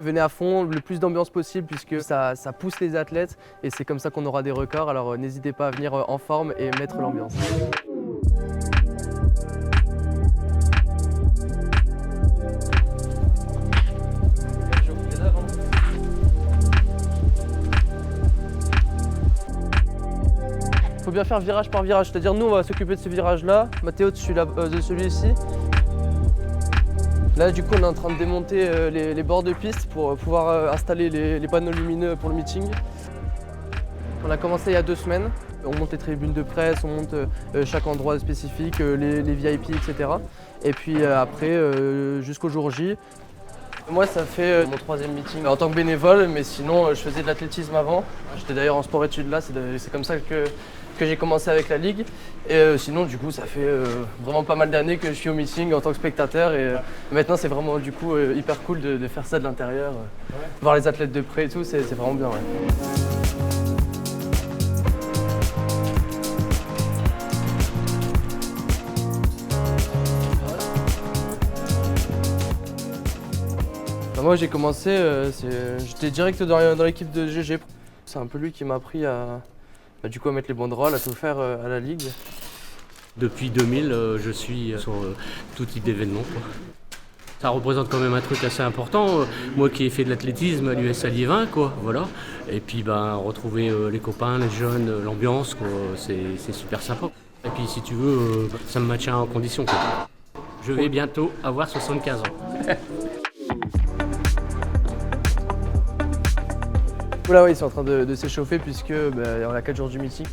Venez à fond, le plus d'ambiance possible puisque ça pousse les athlètes et c'est comme ça qu'on aura des records. Alors n'hésitez pas à venir en forme et mettre l'ambiance. Il faut bien faire virage par virage, c'est-à-dire nous on va s'occuper de ce virage-là, Mathéo de celui-ci. Là du coup on est en train de démonter les bords de piste pour pouvoir installer les panneaux lumineux pour le meeting. On a commencé il y a 2 semaines, on monte les tribunes de presse, on monte chaque endroit spécifique, les VIP, etc. Et puis après jusqu'au jour J. Moi ça fait mon 3e meeting en tant que bénévole, mais sinon je faisais de l'athlétisme avant. J'étais d'ailleurs en sport-études là, c'est comme ça que j'ai commencé avec la ligue. Et sinon du coup ça fait vraiment pas mal d'années que je suis au meeting en tant que spectateur et maintenant c'est vraiment du coup hyper cool de faire ça de l'intérieur. Voir les athlètes de près et tout, c'est vraiment bien. Ouais. Moi j'ai commencé, j'étais direct dans l'équipe de GG. C'est un peu lui qui m'a appris à mettre les banderoles, à tout faire à la ligue. Depuis 2000, je suis sur tout type d'événements. Ça représente quand même un truc assez important. Moi qui ai fait de l'athlétisme à l'USA Liévin, quoi, voilà. Et puis retrouver les copains, les jeunes, l'ambiance, quoi, c'est super sympa. Et puis si tu veux, ça me maintient en condition, quoi. Je vais bientôt avoir 75 ans. Là, oui, ils sont en train de s'échauffer puisque on a 4 jours du meeting.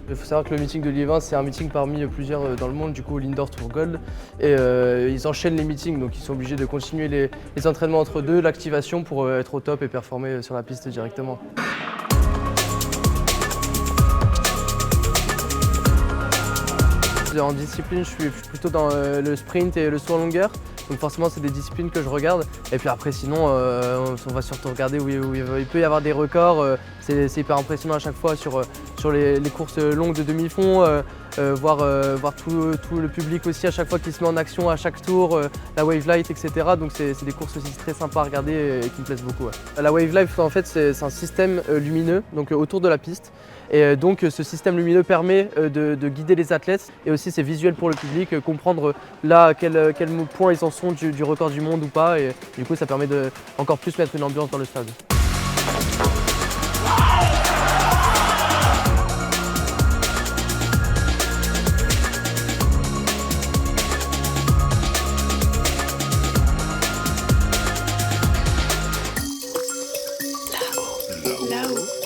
Il faut savoir que le meeting de Liévin, c'est un meeting parmi plusieurs dans le monde, du coup l'Indoor Tour Gold. Et ils enchaînent les meetings, donc ils sont obligés de continuer les entraînements entre deux, l'activation pour être au top et performer sur la piste directement. En discipline, je suis plutôt dans le sprint et le saut en longueur. Donc forcément, c'est des disciplines que je regarde. Et puis après, sinon, on va surtout regarder où il peut y avoir des records. C'est hyper impressionnant à chaque fois sur les courses longues de demi-fond. Voir tout le public aussi à chaque fois qui se met en action à chaque tour, la wave light, etc. Donc c'est des courses aussi très sympas à regarder et qui me plaisent beaucoup. Ouais. La wave light, en fait, c'est un système lumineux donc, autour de la piste. Et donc ce système lumineux permet de guider les athlètes et aussi c'est visuel pour le public, comprendre là à quel point ils en sont du record du monde ou pas. Et du coup ça permet de encore plus mettre une ambiance dans le stade. Là-haut.